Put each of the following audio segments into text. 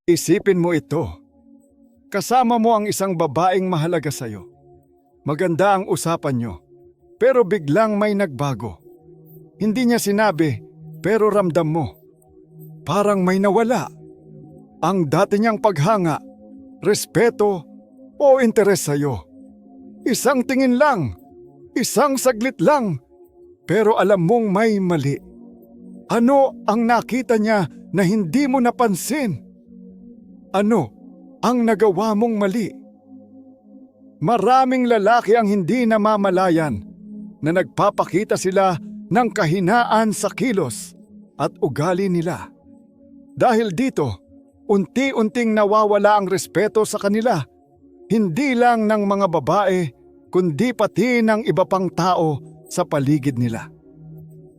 Isipin mo ito. Kasama mo ang isang babaeng mahalaga sa'yo. Maganda ang usapan nyo, pero biglang may nagbago. Hindi niya sinabi, pero ramdam mo. Parang may nawala. Ang dati niyang paghanga, respeto o interes sa'yo. Isang tingin lang, isang saglit lang, pero alam mong may mali. Ano ang nakita niya na hindi mo napansin? Ano ang nagawa mong mali? Maraming lalaki ang hindi namamalayan na nagpapakita sila ng kahinaan sa kilos at ugali nila. Dahil dito, unti-unting nawawala ang respeto sa kanila, hindi lang ng mga babae, kundi pati ng iba pang tao sa paligid nila.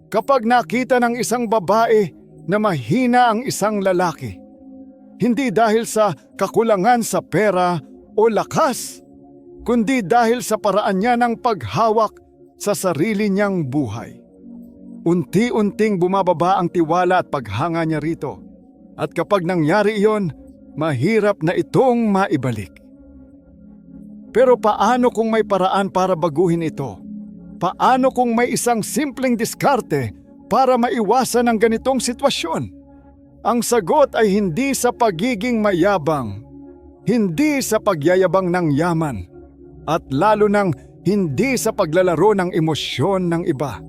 Kapag nakita ng isang babae na mahina ang isang lalaki, hindi dahil sa kakulangan sa pera o lakas, kundi dahil sa paraan niya ng paghawak sa sarili niyang buhay. Unti-unting bumababa ang tiwala at paghanga niya rito. At kapag nangyari iyon, mahirap na itong maibalik. Pero paano kung may paraan para baguhin ito? Paano kung may isang simpleng diskarte para maiwasan ang ganitong sitwasyon? Ang sagot ay hindi sa pagiging mayabang, hindi sa pagyayabang ng yaman, at lalo nang hindi sa paglalaro ng emosyon ng iba.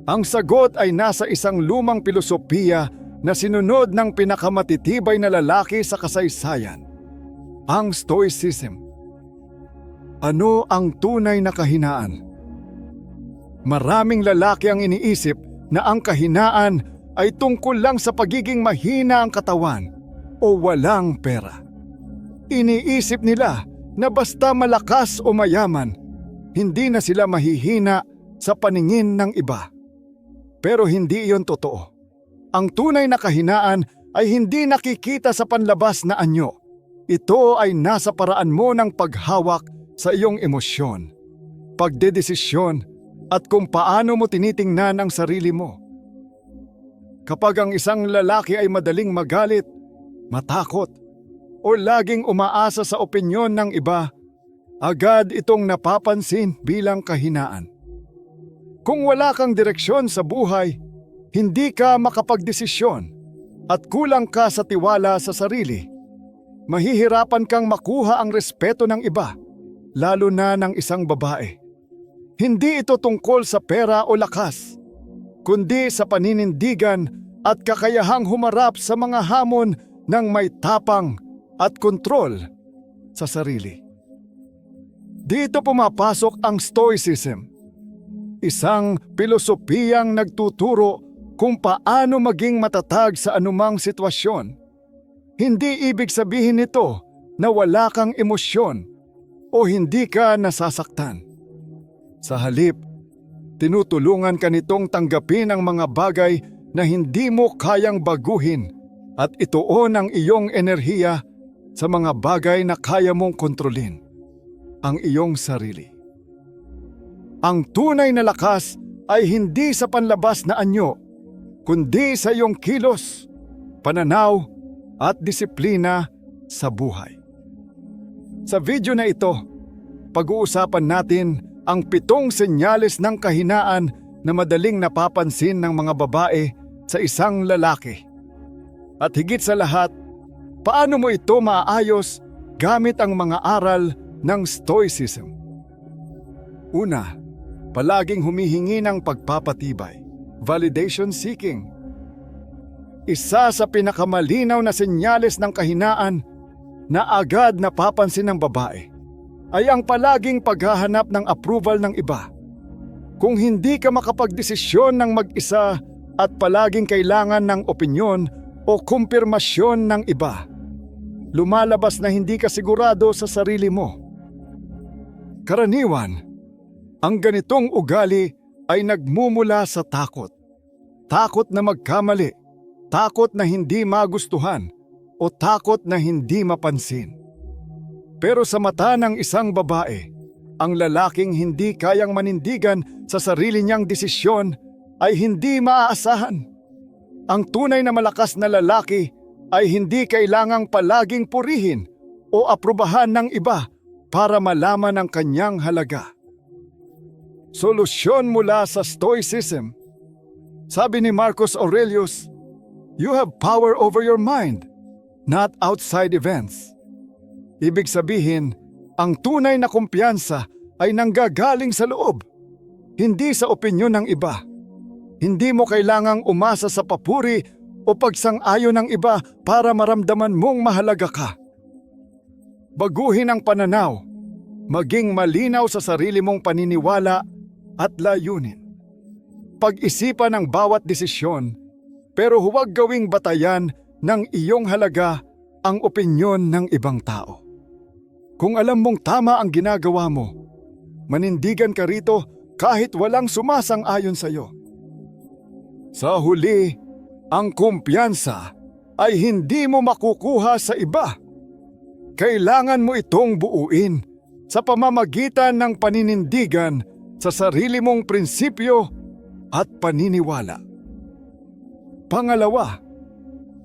Ang sagot ay nasa isang lumang pilosopiya na sinunod ng pinakamatitibay na lalaki sa kasaysayan, ang Stoicism. Ano ang tunay na kahinaan? Maraming lalaki ang iniisip na ang kahinaan ay tungkol lang sa pagiging mahina ang katawan o walang pera. Iniisip nila na basta malakas o mayaman, hindi na sila mahihina sa paningin ng iba. Pero hindi iyon totoo. Ang tunay na kahinaan ay hindi nakikita sa panlabas na anyo. Ito ay nasa paraan mo ng paghawak sa iyong emosyon, pagdedesisyon at kung paano mo tinitingnan ang sarili mo. Kapag ang isang lalaki ay madaling magalit, matakot, o laging umaasa sa opinyon ng iba, agad itong napapansin bilang kahinaan. Kung wala kang direksyon sa buhay, hindi ka makapagdesisyon at kulang ka sa tiwala sa sarili, mahihirapan kang makuha ang respeto ng iba, lalo na ng isang babae. Hindi ito tungkol sa pera o lakas, kundi sa paninindigan at kakayahang humarap sa mga hamon ng may tapang at kontrol sa sarili. Dito pumapasok ang Stoicism, isang pilosopiyang nagtuturo kung paano maging matatag sa anumang sitwasyon. Hindi ibig sabihin nito na wala kang emosyon o hindi ka nasasaktan. Sa halip, tinutulungan ka nitong tanggapin ang mga bagay na hindi mo kayang baguhin at ituon ang iyong enerhiya sa mga bagay na kaya mong kontrolin, ang iyong sarili. Ang tunay na lakas ay hindi sa panlabas na anyo, kundi sa iyong kilos, pananaw at disiplina sa buhay. Sa video na ito, pag-uusapan natin ang 7 senyales ng kahinaan na madaling napapansin ng mga babae sa isang lalaki. At higit sa lahat, paano mo ito maayos gamit ang mga aral ng Stoicism? Una, palaging humihingi ng pagpapatibay, validation seeking. Isa sa pinakamalinaw na senyales ng kahinaan na agad napapansin ng babae ay ang palaging paghahanap ng approval ng iba. Kung hindi ka makapagdesisyon ng mag-isa at palaging kailangan ng opinyon o kumpirmasyon ng iba, lumalabas na hindi ka sigurado sa sarili mo. Karaniwan, ang ganitong ugali ay nagmumula sa takot. Takot na magkamali, takot na hindi magustuhan, o takot na hindi mapansin. Pero sa mata ng isang babae, ang lalaking hindi kayang manindigan sa sarili niyang desisyon ay hindi maaasahan. Ang tunay na malakas na lalaki ay hindi kailangang palaging purihin o aprubahan ng iba para malaman ang kanyang halaga. Solusyon mula sa Stoicism. Sabi ni Marcus Aurelius, "You have power over your mind, not outside events." Ibig sabihin, ang tunay na kumpiyansa ay nanggagaling sa loob, hindi sa opinyon ng iba. Hindi mo kailangang umasa sa papuri o pagsang-ayon ng iba para maramdaman mong mahalaga ka. Baguhin ang pananaw, maging malinaw sa sarili mong paniniwala at layunin. Pag-isipan ang bawat desisyon, pero huwag gawing batayan ng iyong halaga ang opinyon ng ibang tao. Kung alam mong tama ang ginagawa mo, manindigan ka rito kahit walang sumasang-ayon sa iyo. Sa huli, ang kumpiyansa ay hindi mo makukuha sa iba. Kailangan mo itong buuin sa pamamagitan ng paninindigan sa sarili mong prinsipyo at paniniwala. Pangalawa,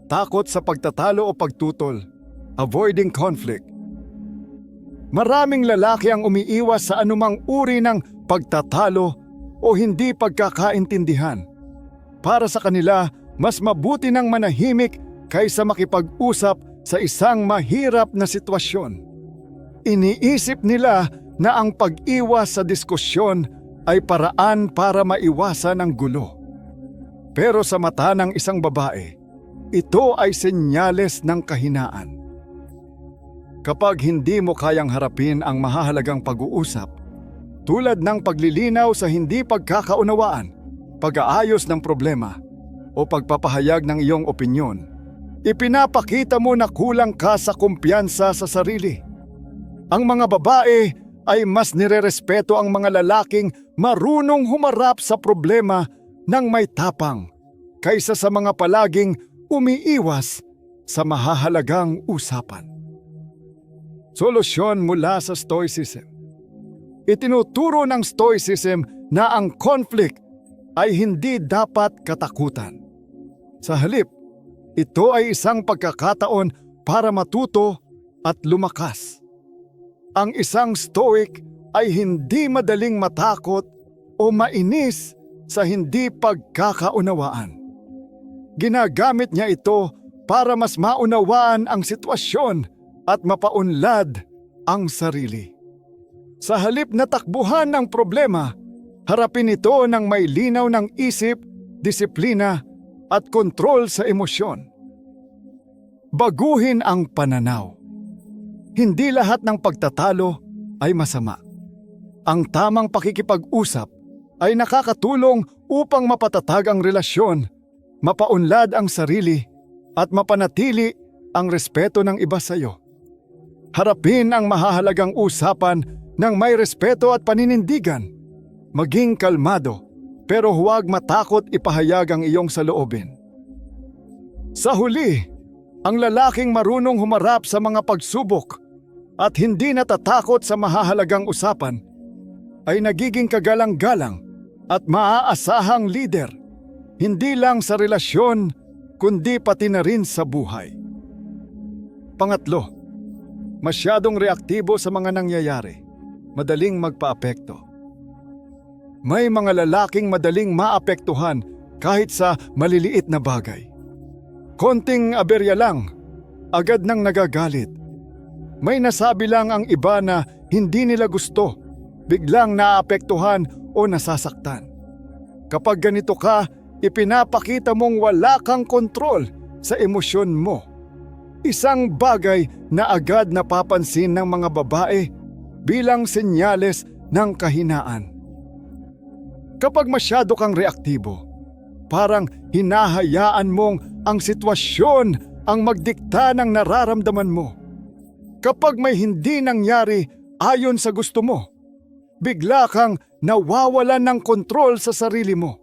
takot sa pagtatalo o pagtutol, avoiding conflict. Maraming lalaki ang umiiwas sa anumang uri ng pagtatalo o hindi pagkakaintindihan. Para sa kanila, mas mabuti nang manahimik kaysa makipag-usap sa isang mahirap na sitwasyon. Iniisip nila na ang pag-iwas sa diskusyon ay paraan para maiwasan ang gulo. Pero sa mata ng isang babae, ito ay senyales ng kahinaan. Kapag hindi mo kayang harapin ang mahahalagang pag-uusap, tulad ng paglilinaw sa hindi pagkakaunawaan, pag-aayos ng problema, o pagpapahayag ng iyong opinyon, ipinapakita mo na kulang ka sa kumpiyansa sa sarili. Ang mga babae ay mas nirerespeto ang mga lalaking marunong humarap sa problema ng may tapang kaysa sa mga palaging umiiwas sa mahahalagang usapan. Solusyon mula sa Stoicism. Itinuturo ng Stoicism na ang conflict ay hindi dapat katakutan. Sa halip, ito ay isang pagkakataon para matuto at lumakas. Ang isang Stoic ay hindi madaling matakot o mainis sa hindi pagkakaunawaan. Ginagamit niya ito para mas maunawaan ang sitwasyon at mapaunlad ang sarili. Sa halip na takbuhan ng problema, harapin ito ng may linaw ng isip, disiplina at kontrol sa emosyon. Baguhin ang pananaw. Hindi lahat ng pagtatalo ay masama. Ang tamang pakikipag-usap ay nakakatulong upang mapatatag ang relasyon, mapaunlad ang sarili at mapanatili ang respeto ng iba sa iyo. Harapin ang mahahalagang usapan ng may respeto at paninindigan. Maging kalmado, pero huwag matakot ipahayag ang iyong saloobin. Sa huli, ang lalaking marunong humarap sa mga pagsubok at hindi natatakot sa mahahalagang usapan ay nagiging kagalang-galang at maaasahang lider, hindi lang sa relasyon kundi pati na rin sa buhay. Pangatlo, masyadong reaktibo sa mga nangyayari, madaling magpaapekto. May mga lalaking madaling maapektuhan kahit sa maliliit na bagay. Konting aberya lang, agad nang nagagalit. May nasabi lang ang iba na hindi nila gusto, biglang naapektuhan o nasasaktan. Kapag ganito ka, ipinapakita mong wala kang kontrol sa emosyon mo. Isang bagay na agad napapansin ng mga babae bilang senyales ng kahinaan. Kapag masyado kang reaktibo, parang hinahayaan mong ang sitwasyon ang magdikta ng nararamdaman mo. Kapag may hindi nangyari ayon sa gusto mo, bigla kang nawawalan ng kontrol sa sarili mo.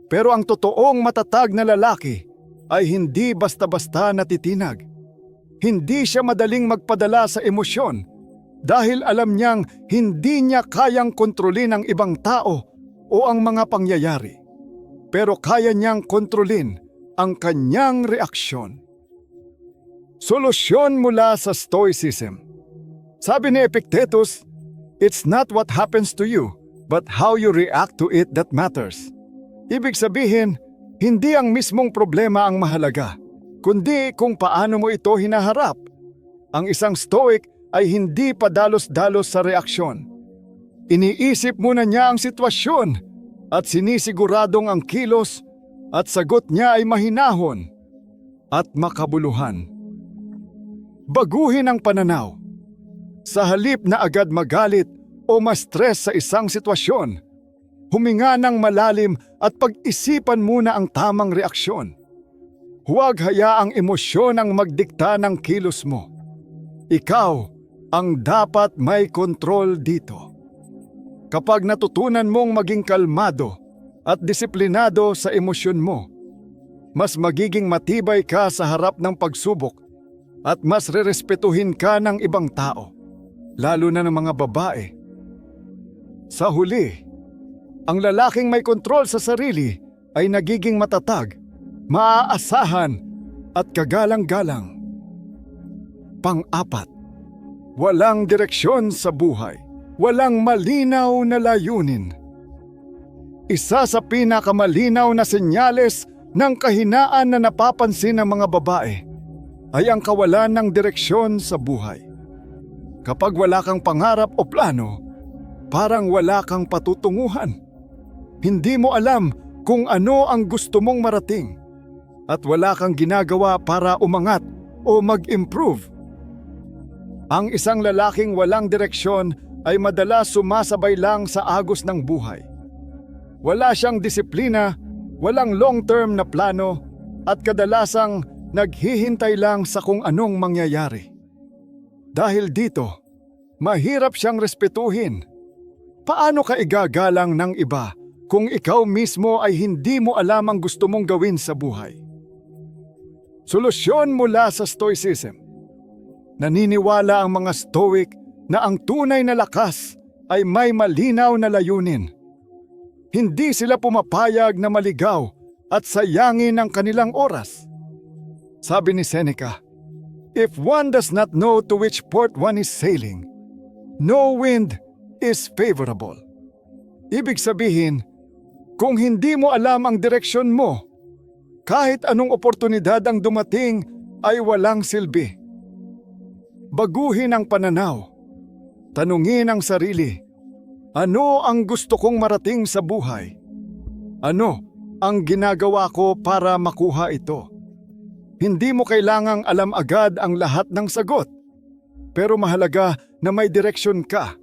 Pero ang totoong matatag na lalaki ay hindi basta-basta natitinag. Hindi siya madaling magpadala sa emosyon dahil alam niyang hindi niya kayang kontrolin ang ibang tao o ang mga pangyayari. Pero kaya niyang kontrolin ang kanyang reaksyon. Solusyon mula sa Stoicism. Sabi ni Epictetus, it's not what happens to you, but how you react to it that matters. Ibig sabihin, hindi ang mismong problema ang mahalaga, kundi kung paano mo ito hinaharap. Ang isang Stoic ay hindi padalos-dalos sa reaksyon. Iniisip muna niya ang sitwasyon at sinisiguradong ang kilos at sagot niya ay mahinahon at makabuluhan. Baguhin ang pananaw. Sa halip na agad magalit o ma-stress sa isang sitwasyon, huminga ng malalim at pag-isipan muna ang tamang reaksyon. Huwag hayaang emosyon ang magdikta ng kilos mo. Ikaw ang dapat may kontrol dito. Kapag natutunan mong maging kalmado at disiplinado sa emosyon mo, mas magiging matibay ka sa harap ng pagsubok at mas rerespetuhin ka ng ibang tao, lalo na ng mga babae. Sa huli, ang lalaking may kontrol sa sarili ay nagiging matatag, maaasahan at kagalang-galang. Pang-apat, walang direksyon sa buhay, walang malinaw na layunin. Isa sa pinakamalinaw na senyales ng kahinaan na napapansin ng mga babae ay ang kawalan ng direksyon sa buhay. Kapag wala kang pangarap o plano, parang wala kang patutunguhan. Hindi mo alam kung ano ang gusto mong marating at wala kang ginagawa para umangat o mag-improve. Ang isang lalaking walang direksyon ay madalas sumasabay lang sa agos ng buhay. Wala siyang disiplina, walang long-term na plano at kadalasang naghihintay lang sa kung anong mangyayari. Dahil dito, mahirap siyang respetuhin. Paano ka igagalang ng iba kung ikaw mismo ay hindi mo alam ang gusto mong gawin sa buhay? Solusyon mula sa Stoicism. Naniniwala ang mga Stoic na ang tunay na lakas ay may malinaw na layunin. Hindi sila pumapayag na maligaw at sayangin ang kanilang oras. Sabi ni Seneca, if one does not know to which port one is sailing, no wind is favorable. Ibig sabihin, kung hindi mo alam ang direksyon mo, kahit anong oportunidad ang dumating ay walang silbi. Baguhin ang pananaw. Tanungin ang sarili, ano ang gusto kong marating sa buhay? Ano ang ginagawa ko para makuha ito? Hindi mo kailangang alam agad ang lahat ng sagot, pero mahalaga na may direksyon ka.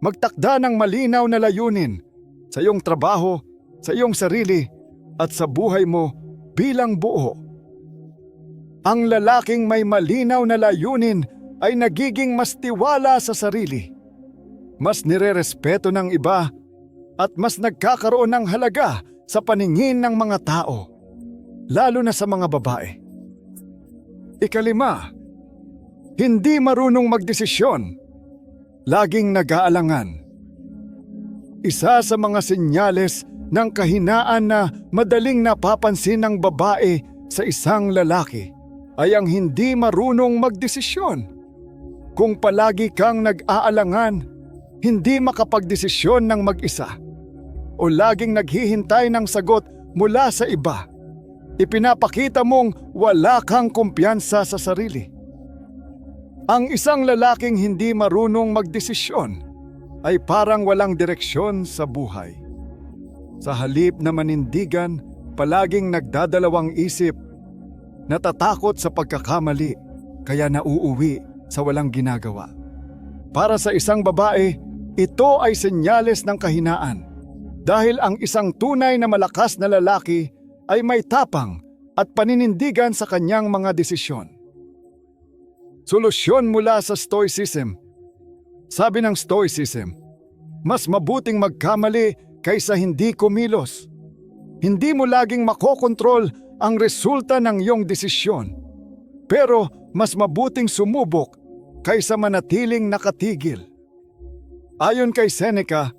Magtakda ng malinaw na layunin sa iyong trabaho, sa iyong sarili, at sa buhay mo bilang buo. Ang lalaking may malinaw na layunin ay nagiging mas tiwala sa sarili, mas nirerespeto ng iba, at mas nagkakaroon ng halaga sa paningin ng mga tao, lalo na sa mga babae. Ikalima, hindi marunong magdesisyon, laging nag-aalangan. Isa sa mga senyales ng kahinaan na madaling napapansin ng babae sa isang lalaki ay ang hindi marunong magdesisyon. Kung palagi kang nag-aalangan, hindi makapagdesisyon ng mag-isa, o laging naghihintay ng sagot mula sa iba, ipinapakita mong wala kang kumpiyansa sa sarili. Ang isang lalaking hindi marunong magdesisyon ay parang walang direksyon sa buhay. Sa halip na manindigan, palaging nagdadalawang isip, natatakot sa pagkakamali, kaya nauuwi sa walang ginagawa. Para sa isang babae, ito ay senyales ng kahinaan dahil ang isang tunay na malakas na lalaki ay may tapang at paninindigan sa kanyang mga desisyon. Solusyon mula sa Stoicism. Sabi ng Stoicism, mas mabuting magkamali kaysa hindi kumilos. Hindi mo laging makokontrol ang resulta ng iyong desisyon, pero mas mabuting sumubok kaysa manatiling nakatigil. Ayon kay Seneca,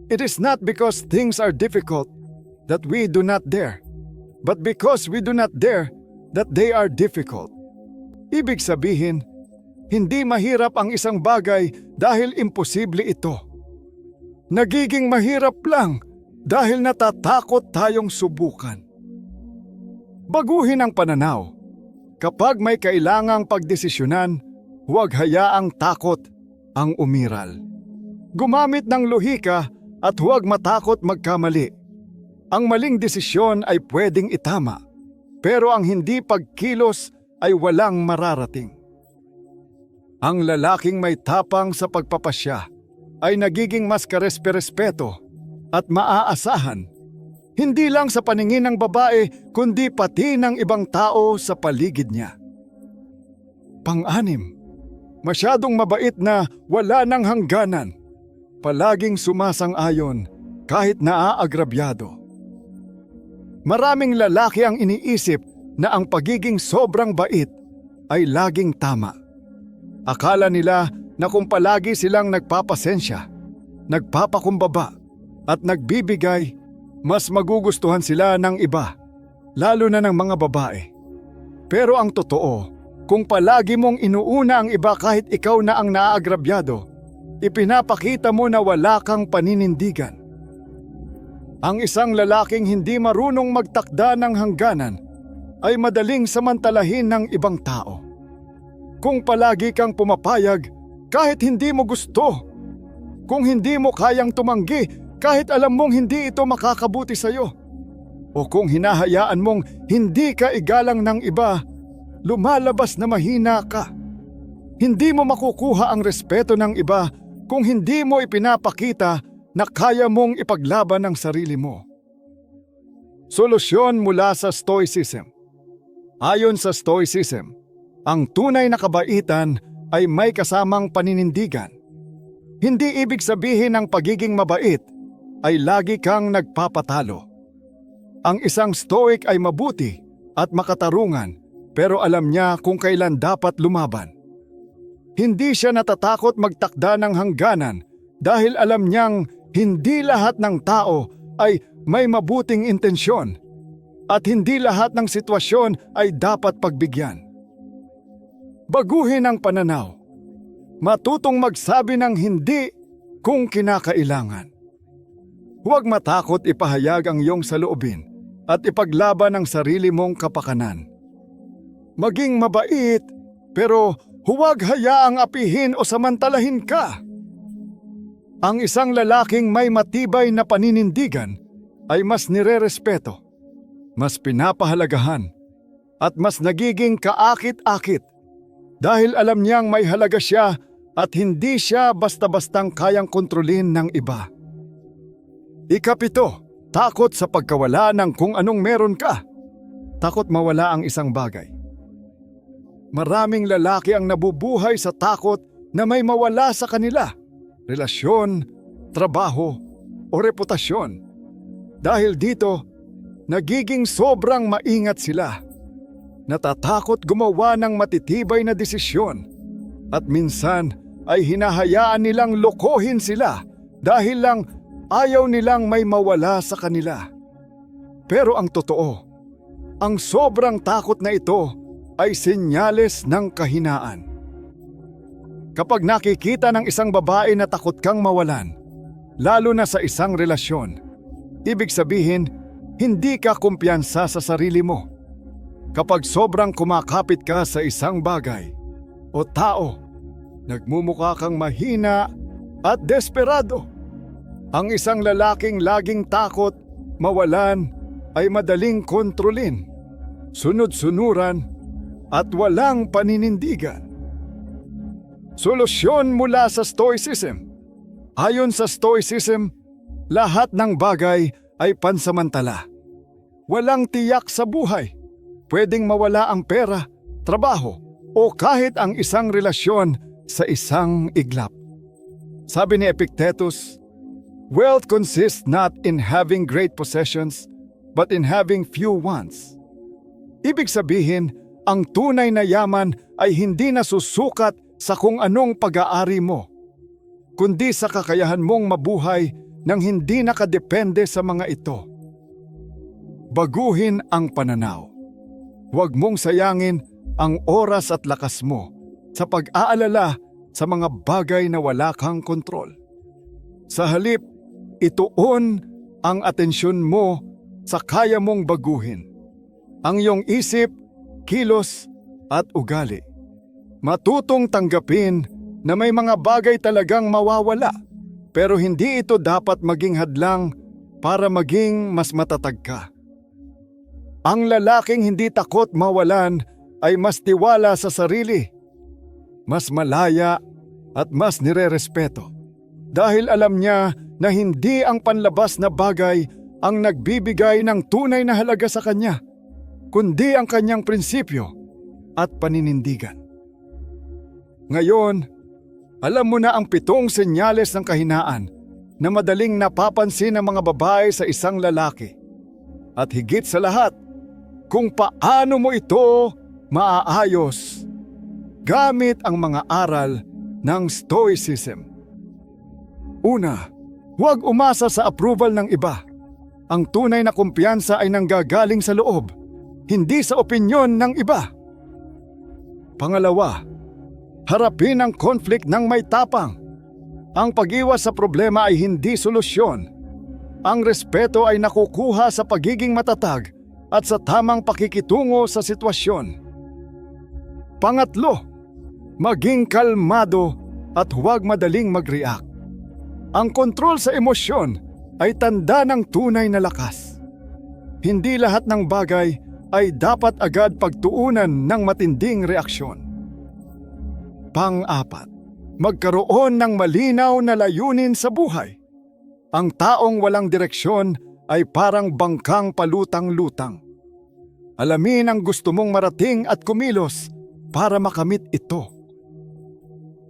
it is not because things are difficult that we do not dare, but because we do not dare that they are difficult. Ibig sabihin, hindi mahirap ang isang bagay dahil imposible ito. Nagiging mahirap lang dahil natatakot tayong subukan. Baguhin ang pananaw. Kapag may kailangang pagdesisyonan, huwag hayaang takot ang umiral. Gumamit ng lohika at huwag matakot magkamali. Ang maling desisyon ay pwedeng itama, pero ang hindi pagkilos ay walang mararating. Ang lalaking may tapang sa pagpapasya ay nagiging mas karespeto at maaasahan, hindi lang sa paningin ng babae kundi pati ng ibang tao sa paligid niya. Pang-anim, masyadong mabait na wala ng hangganan, palaging sumasang-ayon kahit naaagrabyado. Maraming lalaki ang iniisip na ang pagiging sobrang bait ay laging tama. Akala nila na kung palagi silang nagpapasensya, nagpapakumbaba at nagbibigay, mas magugustuhan sila ng iba, lalo na ng mga babae. Pero ang totoo, kung palagi mong inuuna ang iba kahit ikaw na ang naaagrabyado, ipinapakita mo na wala kang paninindigan. Ang isang lalaking hindi marunong magtakda ng hangganan ay madaling samantalahin ng ibang tao. Kung palagi kang pumapayag kahit hindi mo gusto, kung hindi mo kayang tumanggi kahit alam mong hindi ito makakabuti sa'yo, o kung hinahayaan mong hindi ka igalang ng iba, lumalabas na mahina ka. Hindi mo makukuha ang respeto ng iba kung hindi mo ipinapakita na kaya mong ipaglaban ang sarili mo. Solusyon mula sa Stoicism. Ayon sa Stoicism, ang tunay na kabaitan ay may kasamang paninindigan. Hindi ibig sabihin ng pagiging mabait ay lagi kang nagpapatalo. Ang isang stoic ay mabuti at makatarungan pero alam niya kung kailan dapat lumaban. Hindi siya natatakot magtakda ng hangganan dahil alam niyang hindi lahat ng tao ay may mabuting intensyon at hindi lahat ng sitwasyon ay dapat pagbigyan. Baguhin ang pananaw. Matutong magsabi ng hindi kung kinakailangan. Huwag matakot ipahayag ang iyong saloobin at ipaglaban ang sarili mong kapakanan. Maging mabait, pero huwag hayaang apihin o samantalahin ka. Ang isang lalaking may matibay na paninindigan ay mas nirerespeto, mas pinapahalagahan, at mas nagiging kaakit-akit dahil alam niyang may halaga siya at hindi siya basta-bastang kayang kontrolin ng iba. Ikapito, takot sa pagkawala ng kung anong meron ka. Takot mawala ang isang bagay. Maraming lalaki ang nabubuhay sa takot na may mawala sa kanila, relasyon, trabaho, o reputasyon. Dahil dito, nagiging sobrang maingat sila. Natatakot gumawa ng matitibay na desisyon at minsan ay hinahayaan nilang lokohin sila dahil lang ayaw nilang may mawala sa kanila. Pero ang totoo, ang sobrang takot na ito ay senyales ng kahinaan. Kapag nakikita ng isang babae na takot kang mawalan, lalo na sa isang relasyon, ibig sabihin, hindi ka kumpiyansa sa sarili mo. Kapag sobrang kumakapit ka sa isang bagay o tao, nagmumukha kang mahina at desperado. Ang isang lalaking laging takot mawalan ay madaling kontrolin, sunod-sunuran at walang paninindigan. Solusyon mula sa Stoicism. Ayon sa Stoicism, lahat ng bagay ay pansamantala. Walang tiyak sa buhay. Pwedeng mawala ang pera, trabaho, o kahit ang isang relasyon sa isang iglap. Sabi ni Epictetus, "Wealth consists not in having great possessions, but in having few wants." Ibig sabihin, ang tunay na yaman ay hindi nasusukat sa kung anong pag-aari mo, kundi sa kakayahan mong mabuhay nang hindi nakadepende sa mga ito. Baguhin ang pananaw. Huwag mong sayangin ang oras at lakas mo sa pag-aalala sa mga bagay na wala kang kontrol. Sa halip, ituon ang atensyon mo sa kaya mong baguhin. Ang iyong isip, kilos at ugali. Matutong tanggapin na may mga bagay talagang mawawala, pero hindi ito dapat maging hadlang para maging mas matatag ka. Ang lalaking hindi takot mawalan ay mas tiwala sa sarili, mas malaya at mas nirerespeto. Dahil alam niya na hindi ang panlabas na bagay ang nagbibigay ng tunay na halaga sa kanya, kundi ang kanyang prinsipyo at paninindigan. Ngayon, alam mo na ang 7 senyales ng kahinaan na madaling napapansin ng mga babae sa isang lalaki. At higit sa lahat, kung paano mo ito maaayos gamit ang mga aral ng Stoicism. Una, huwag umasa sa approval ng iba. Ang tunay na kumpiyansa ay nanggagaling sa loob, hindi sa opinyon ng iba. Pangalawa, harapin ang conflict ng may tapang. Ang pag-iwas sa problema ay hindi solusyon. Ang respeto ay nakukuha sa pagiging matatag at sa tamang pakikitungo sa sitwasyon. Pangatlo, maging kalmado at huwag madaling mag-react. Ang kontrol sa emosyon ay tanda ng tunay na lakas. Hindi lahat ng bagay ay dapat agad pagtuunan ng matinding reaksyon. Pang-apat, magkaroon ng malinaw na layunin sa buhay. Ang taong walang direksyon ay parang bangkang palutang-lutang. Alamin ang gusto mong marating at kumilos para makamit ito.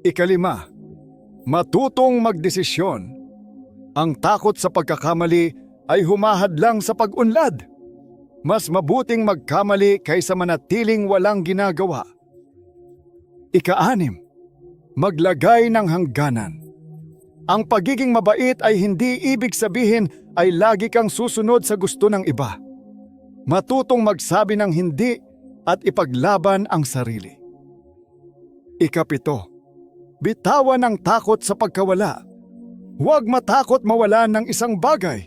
Ikalima, matutong magdesisyon. Ang takot sa pagkakamali ay humahadlang sa pag-unlad. Mas mabuting magkamali kaysa manatiling walang ginagawa. Ika-6, maglagay ng hangganan. Ang pagiging mabait ay hindi ibig sabihin ay lagi kang susunod sa gusto ng iba. Matutong magsabi ng hindi at ipaglaban ang sarili. Ika-7, bitawan ang takot sa pagkawala. Huwag matakot mawalan ng isang bagay.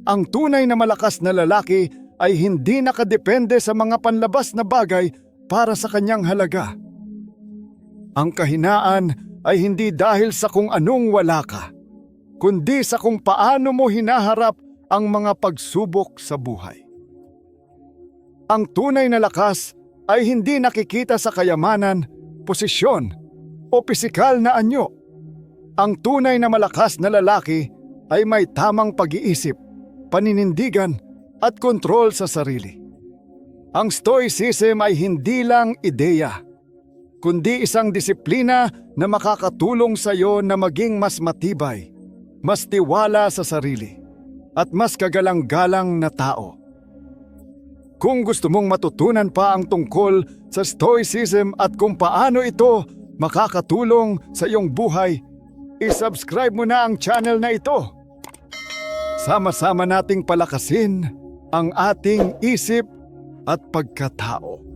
Ang tunay na malakas na lalaki ay hindi nakadepende sa mga panlabas na bagay para sa kanyang halaga. Ang kahinaan ay hindi dahil sa kung anong wala ka, kundi sa kung paano mo hinaharap ang mga pagsubok sa buhay. Ang tunay na lakas ay hindi nakikita sa kayamanan, posisyon, o pisikal na anyo. Ang tunay na malakas na lalaki ay may tamang pag-iisip, paninindigan, at kontrol sa sarili. Ang Stoicism ay hindi lang ideya, kundi isang disiplina na makakatulong sa iyo na maging mas matibay, mas tiwala sa sarili, at mas kagalang-galang na tao. Kung gusto mong matutunan pa ang tungkol sa Stoicism at kung paano ito makakatulong sa iyong buhay, i-subscribe mo na ang channel na ito. Sama-sama nating palakasin ang ating isip at pagkatao.